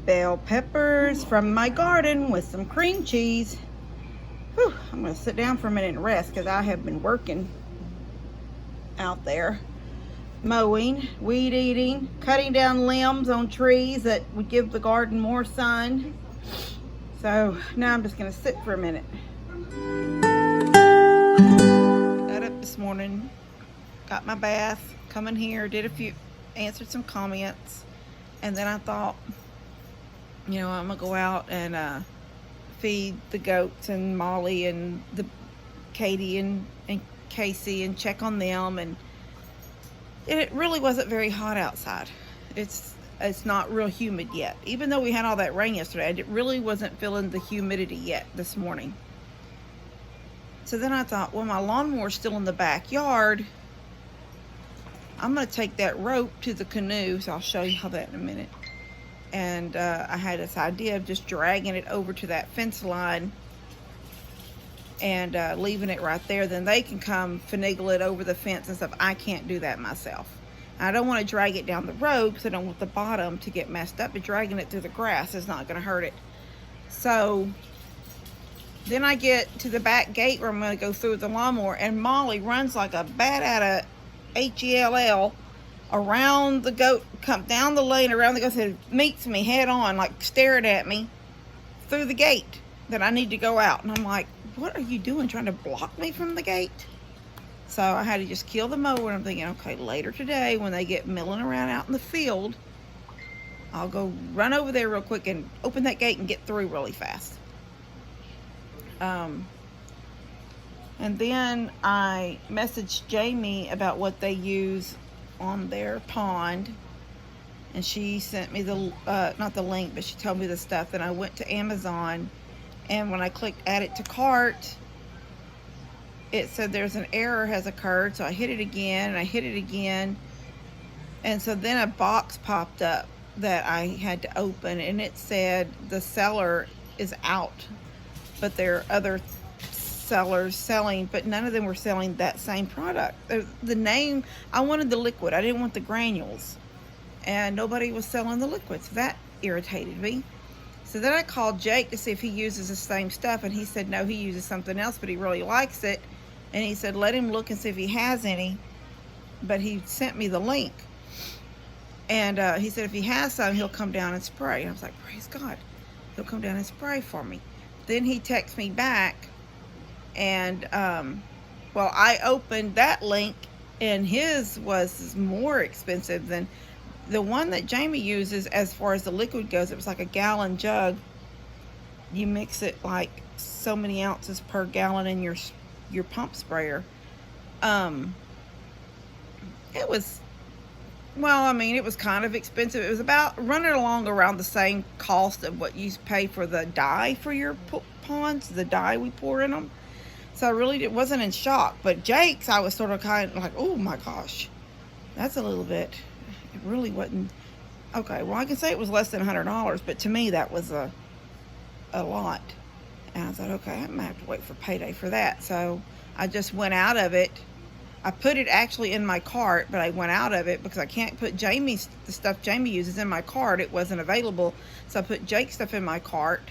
bell peppers from my garden with some cream cheese. Whew, I'm going to sit down for a minute and rest because I have been working out there. Mowing, weed eating, cutting down limbs on trees that would give the garden more sun. So now I'm just going to sit for a minute. Got up this morning, got my bath, come in here, answered some comments, and then I thought, I'm going to go out and feed the goats and Molly and Katie and Casey and check on them. And it really wasn't very hot outside. It's not real humid yet. Even though we had all that rain yesterday, it really wasn't feeling the humidity yet this morning. So then I thought, well, my lawnmower's still in the backyard. I'm going to take that rope to the canoe, so I'll show you how that in a minute. And I had this idea of just dragging it over to that fence line and leaving it right there. Then they can come finagle it over the fence and stuff. I can't do that myself. I don't want to drag it down the road because I don't want the bottom to get messed up, but dragging it through the grass is not going to hurt it. So then I get to the back gate where I'm going to go through the lawnmower, and Molly runs like a bat out of Hell around the goat, come down the lane around the goat, and meets me head on, like staring at me through the gate that I need to go out. And I'm like, what are you doing, trying to block me from the gate? So I had to just kill the mower, and I'm thinking, okay, later today when they get milling around out in the field, I'll go run over there real quick and open that gate and get through really fast. And then I messaged Jamie about what they use on their pond, and she sent me the not the link, but she told me the stuff. And I went to Amazon, and when I clicked add it to cart, it said there's an error has occurred. So I hit it again, and I hit it again, and so then a box popped up that I had to open, and it said the seller is out, but there are other sellers selling, but none of them were selling that same product. The name, I wanted the liquid, I didn't want the granules, and nobody was selling the liquids. That irritated me. So then I called Jake to see if he uses the same stuff, and he said no, he uses something else, but he really likes it. And he said let him look and see if he has any, but he sent me the link, and he said if he has some, he'll come down and spray. And I was like, praise God, he'll come down and spray for me. Then he texted me back, and I opened that link, and his was more expensive than the one that Jamie uses. As far as the liquid goes, it was like a gallon jug. You mix it like so many ounces per gallon in your pump sprayer. It was, it was kind of expensive. It was about running along around the same cost of what you pay for the dye for your ponds, the dye we pour in them. So I really wasn't in shock. But Jake's, I was sort of kind of like, oh my gosh, that's a little bit. It really wasn't. Okay, well, I can say it was less than $100, but to me that was a lot. And I thought, okay, I might have to wait for payday for that. So I just went out of it. I put it actually in my cart, but I went out of it because I can't put the stuff Jamie uses in my cart. It wasn't available. So I put Jake's stuff in my cart.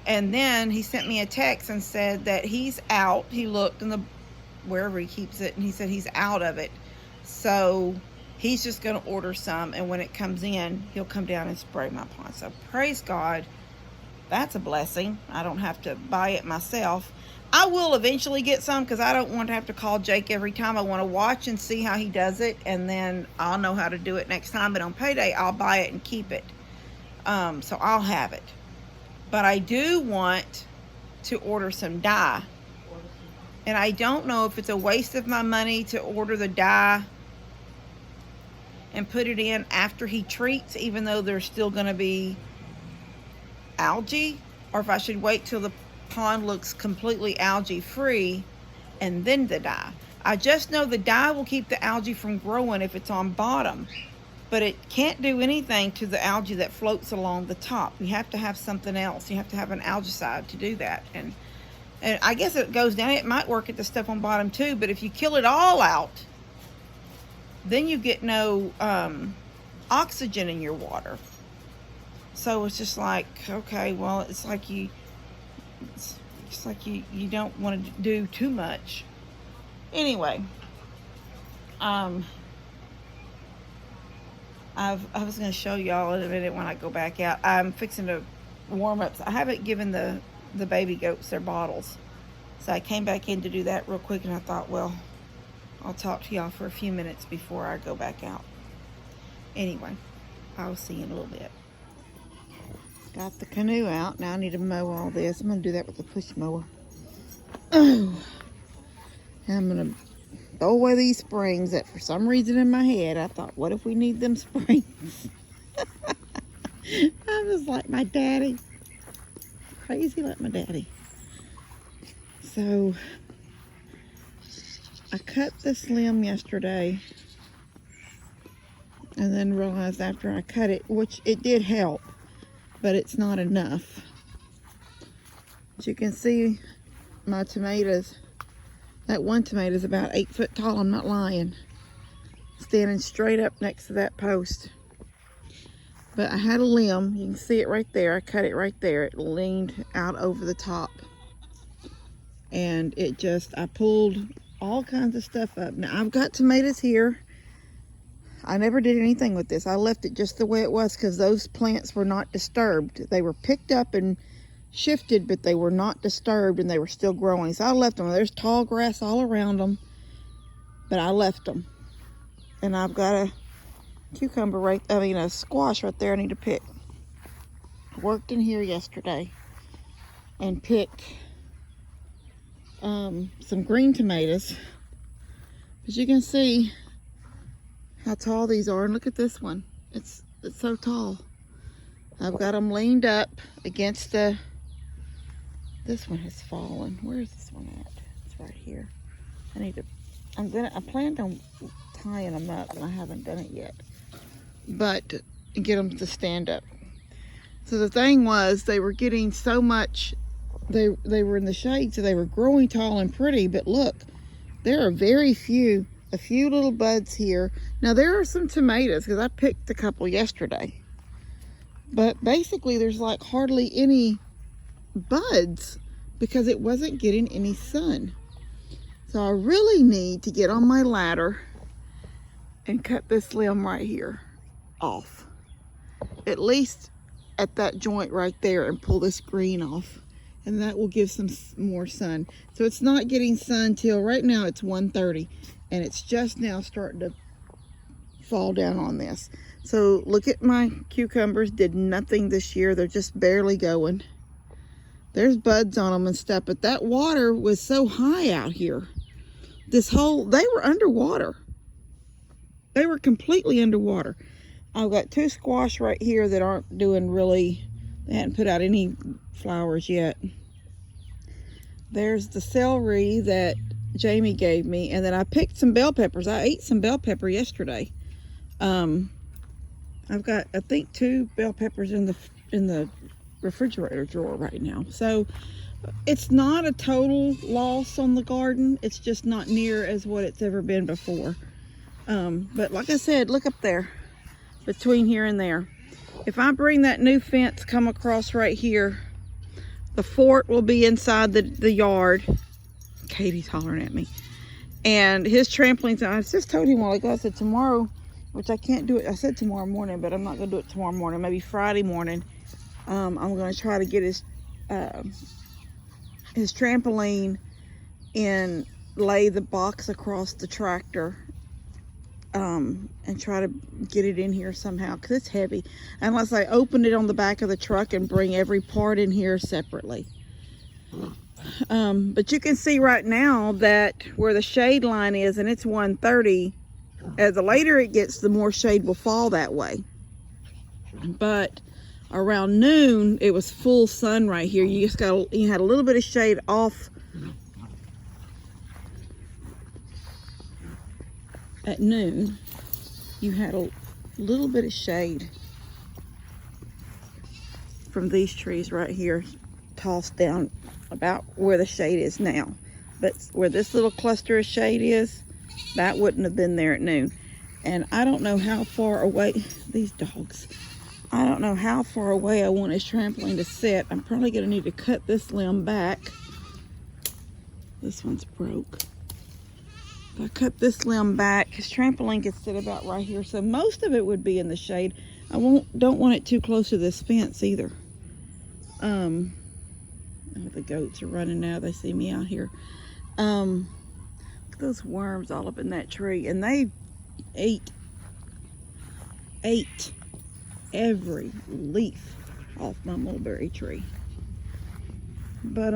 And then he sent me a text and said that he's out. He looked in wherever he keeps it, and he said he's out of it. So he's just going to order some, and when it comes in, he'll come down and spray my pond. So praise God. That's a blessing. I don't have to buy it myself. I will eventually get some because I don't want to have to call Jake every time. I want to watch and see how he does it, and then I'll know how to do it next time. But on payday, I'll buy it and keep it. So I'll have it. But I do want to order some dye. And I don't know if it's a waste of my money to order the dye and put it in after he treats, even though there's still going to be algae, or if I should wait till the pond looks completely algae free and then the dye. I just know the dye will keep the algae from growing if it's on bottom, but it can't do anything to the algae that floats along the top. You have to have something else. You have to have an algicide to do that. And I guess it goes down. It might work at the stuff on bottom too, but if you kill it all out, then you get no oxygen in your water. So it's just like, okay, well, it's like you don't want to do too much. Anyway, I was going to show y'all in a minute when I go back out. I'm fixing to warm up. I haven't given the baby goats their bottles. So I came back in to do that real quick, and I thought, well, I'll talk to y'all for a few minutes before I go back out. Anyway, I'll see you in a little bit. Got the Canoe out. Now I need to mow all this. I'm going to do that with the push mower. Oh. I'm going to throw away these springs that for some reason in my head, I thought, what if we need them springs? I was like my daddy. Crazy like my daddy. So I cut this limb yesterday and then realized after I cut it, which it did help, but it's not enough. As you can see, my tomatoes, that one tomato is about 8 foot tall, I'm not lying, standing straight up next to that post. But I had a limb, you can see it right there, I cut it right there, it leaned out over the top. And it just, I pulled all kinds of stuff up. Now I've got tomatoes here. I never did anything with this. I left it just the way it was because those plants were not disturbed. They were picked up and shifted, but they were not disturbed and they were still growing. So I left them. There's tall grass all around them, but I left them. And I've got a a squash right there I need to pick. I worked in here yesterday and picked some green tomatoes. As you can see how tall these are, and look at this one. It's so tall. I've got them leaned up against the, this one has fallen. Where's this one at? It's right here. I planned on tying them up, and I haven't done it yet. But get them to stand up. So the thing was, they were getting so much, they were in the shade, so they were growing tall and pretty, but look, there are a few little buds here. Now there are some tomatoes, because I picked a couple yesterday. But basically there's like hardly any buds, because it wasn't getting any sun. So I really need to get on my ladder and cut this limb right here off. At least at that joint right there, and pull this green off. And that will give some more sun. So it's not getting sun till right now it's 1:30, and it's just now starting to fall down on this. So look at my cucumbers, did nothing this year. They're just barely going. There's buds on them and stuff, but that water was so high out here. They were underwater. They were completely underwater. I've got 2 squash right here that aren't doing really, they hadn't put out any flowers yet. There's the celery that Jamie gave me, and then I picked some bell peppers. I ate some bell pepper yesterday. I've got, I think, 2 bell peppers in the refrigerator drawer right now. So it's not a total loss on the garden. It's just not near as what it's ever been before. But like I said, look up there, between here and there. If I bring that new fence come across right here, the fort will be inside the yard. Katie's hollering at me. And his trampolines, I just told him a while ago, I said tomorrow, which I can't do it. I said tomorrow morning, but I'm not going to do it tomorrow morning. Maybe Friday morning. I'm going to try to get his trampoline and lay the box across the tractor, and try to get it in here somehow, because it's heavy, unless I open it on the back of the truck and bring every part in here separately. But you can see right now that where the shade line is, and it's 1:30, as the later it gets, the more shade will fall that way. But around noon, it was full sun right here. You had a little bit of shade off at noon. You had a little bit of shade from these trees right here, tossed down about where the shade is now. But where this little cluster of shade is, that wouldn't have been there at noon. And I don't know how far away, these dogs, I don't know how far away I want his trampoline to sit. I'm probably going to need to cut this limb back. This one's broke. If I cut this limb back, his trampoline could sit about right here. So most of it would be in the shade. I don't want it too close to this fence either. Oh, the goats are running now. They see me out here. Look at those worms all up in that tree. And they ate every leaf off my mulberry tree. But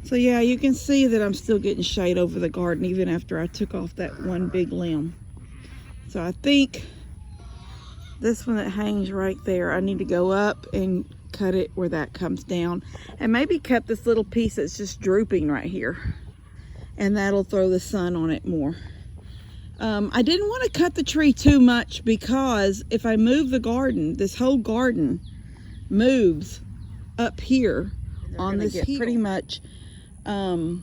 so yeah, you can see that I'm still getting shade over the garden even after I took off that one big limb. So I think this one that hangs right there, I need to go up and cut it where that comes down, and maybe cut this little piece that's just drooping right here, and that'll throw the sun on it more. I didn't want to cut the tree too much, because if I move the garden, this whole garden moves up here on this hill. Pretty much about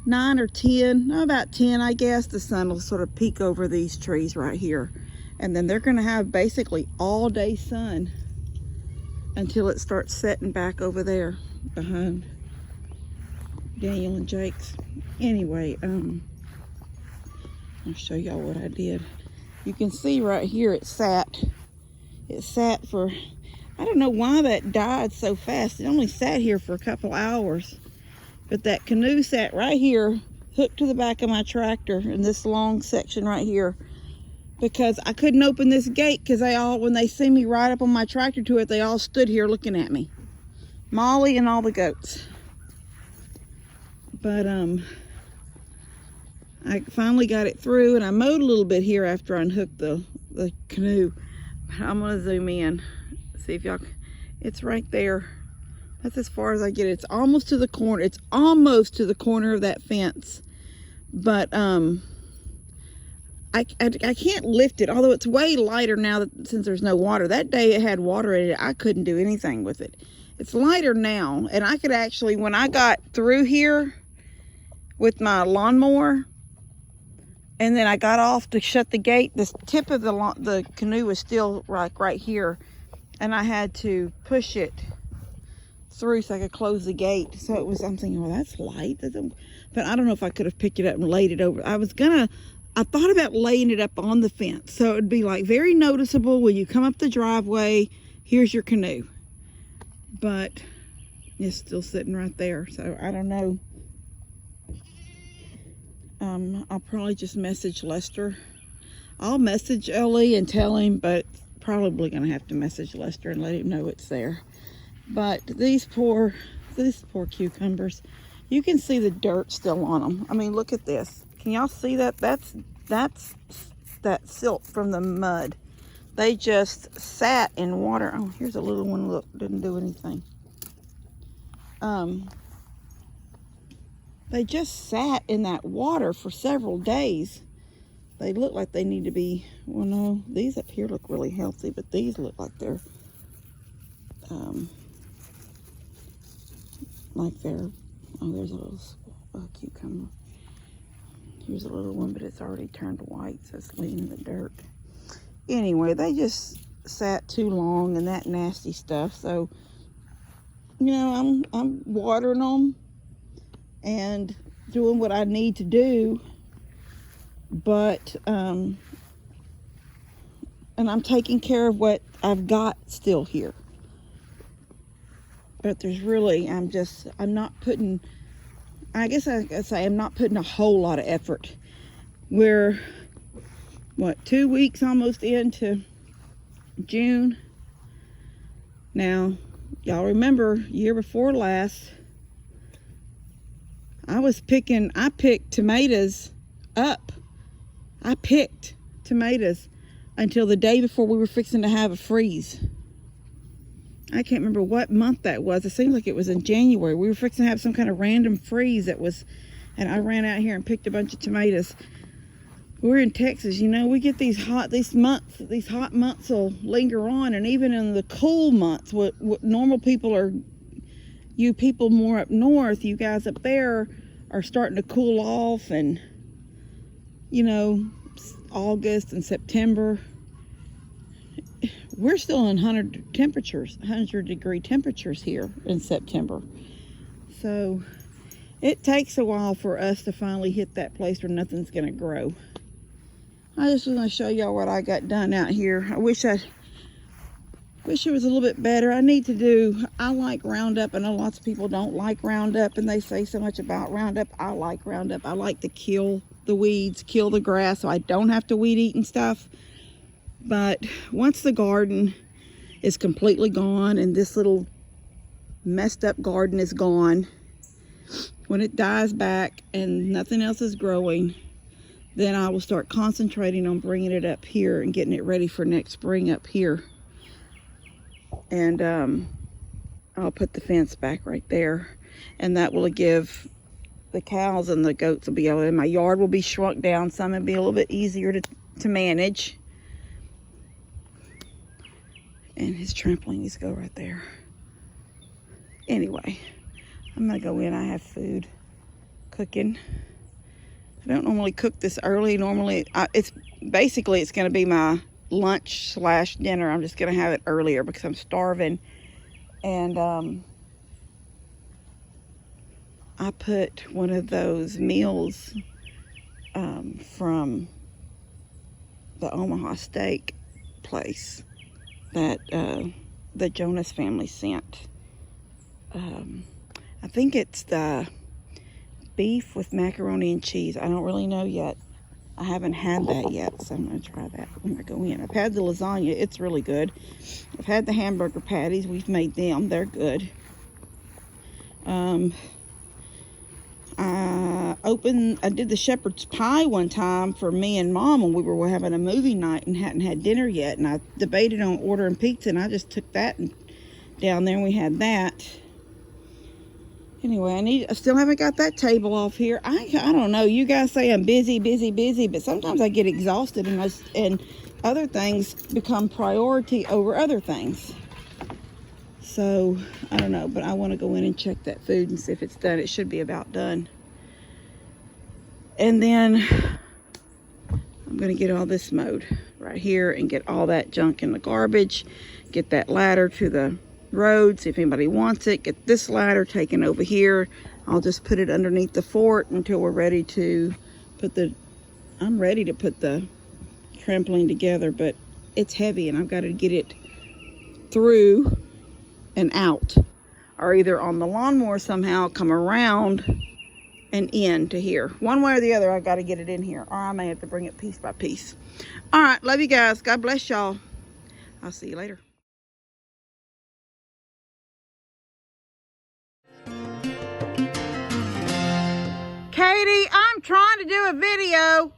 9 or 10, no, about 10, I guess. The sun will sort of peek over these trees right here, and then they're going to have basically all day sun until it starts setting back over there behind Daniel and Jake's. Anyway, I'll show y'all what I did. You can see right here it sat for, I don't know why that died so fast. It only sat here for a couple hours, but that canoe sat right here, hooked to the back of my tractor in this long section right here, because I couldn't open this gate, because they all, when they see me ride up on my tractor to it, they all stood here looking at me. Molly and all the goats. But I finally got it through, and I mowed a little bit here after I unhooked the canoe. I'm gonna zoom in, see if y'all, it's right there. That's as far as I get it. It's almost to the corner. It's almost to the corner of that fence. But I can't lift it, although it's way lighter now since there's no water. That day it had water in it. I couldn't do anything with it. It's lighter now, and I could actually, when I got through here with my lawnmower, and then I got off to shut the gate, the tip of the canoe was still right here, and I had to push it through so I could close the gate. So it was, I'm thinking, well, that's light, but I don't know if I could have picked it up and laid it over. I thought about laying it up on the fence, so it would be like very noticeable when you come up the driveway, here's your canoe. But it's still sitting right there, so I don't know. I'll probably just message Lester. I'll message Ellie and tell him, but probably gonna have to message Lester and let him know it's there. But these poor cucumbers, you can see the dirt still on them. I mean, look at this. Can y'all see that? That's that silt from the mud. They just sat in water. Oh, here's a little one. Look, didn't do anything. They just sat in that water for several days. They look like they need to be, well, no, these up here look really healthy, but these look like they're, oh, there's a little cucumber. Here's a little one, but it's already turned white, so it's laying in the dirt. Anyway, they just sat too long in that nasty stuff. So, you know, I'm watering them and doing what I need to do, but and I'm taking care of what I've got still here. But there's really, I'm not putting, I guess I could say I'm not putting a whole lot of effort. We're, what, 2 weeks almost into June. Now, y'all remember, year before last, I picked tomatoes up. I picked tomatoes until the day before we were fixing to have a freeze. I can't remember what month that was. It seems like it was in January. We were fixing to have some kind of random freeze that was, and I ran out here and picked a bunch of tomatoes. We're in Texas, you know, we get these hot months will linger on, and even in the cool months, what normal people are, you people more up north, you guys up there are starting to cool off, and, you know, August and September, we're still in 100-degree temperatures here in September. So it takes a while for us to finally hit that place where nothing's going to grow. I just want to show y'all what I got done out here. I wish it was a little bit better. I like Roundup. I know lots of people don't like Roundup, and they say so much about Roundup. I like Roundup. I like to kill the weeds, kill the grass, so I don't have to weed eat and stuff. But once the garden is completely gone and this little messed up garden is gone, when it dies back and nothing else is growing, then I will start concentrating on bringing it up here and getting it ready for next spring up here. And I'll put the fence back right there, and that will give the cows and the goats will be able to, my yard will be shrunk down some and be a little bit easier to manage. And his trampoline needs to go right there. Anyway, I'm gonna go in. I have food cooking. I don't normally cook this early. Normally, it's gonna be my lunch / dinner. I'm just gonna have it earlier because I'm starving. And I put one of those meals from the Omaha steak place that the Jonas family sent. I think it's the beef with macaroni and cheese. I don't really know yet. I haven't had that yet, so I'm going to try that when I go in. I've had the lasagna. It's really good. I've had the hamburger patties. We've made them. They're good. I did the shepherd's pie one time for me and Mom when we were having a movie night and hadn't had dinner yet. And I debated on ordering pizza, and I just took that down there and we had that. Anyway, I still haven't got that table off here. I don't know. You guys say I'm busy, but sometimes I get exhausted and other things become priority over other things. So, I don't know, but I want to go in and check that food and see if it's done. It should be about done. And then I'm going to get all this mowed right here and get all that junk in the garbage. Get that ladder to the road, see if anybody wants it. Get this ladder taken over here. I'll just put it underneath the fort until we're ready to I'm ready to put the trampoline together, but it's heavy and I've got to get it through and out, or either on the lawnmower somehow come around and in to here. One way or the other, I've got to get it in here, or I may have to bring it piece by piece. All right, love you guys. God bless y'all. I'll see you later. Katie, I'm trying to do a video.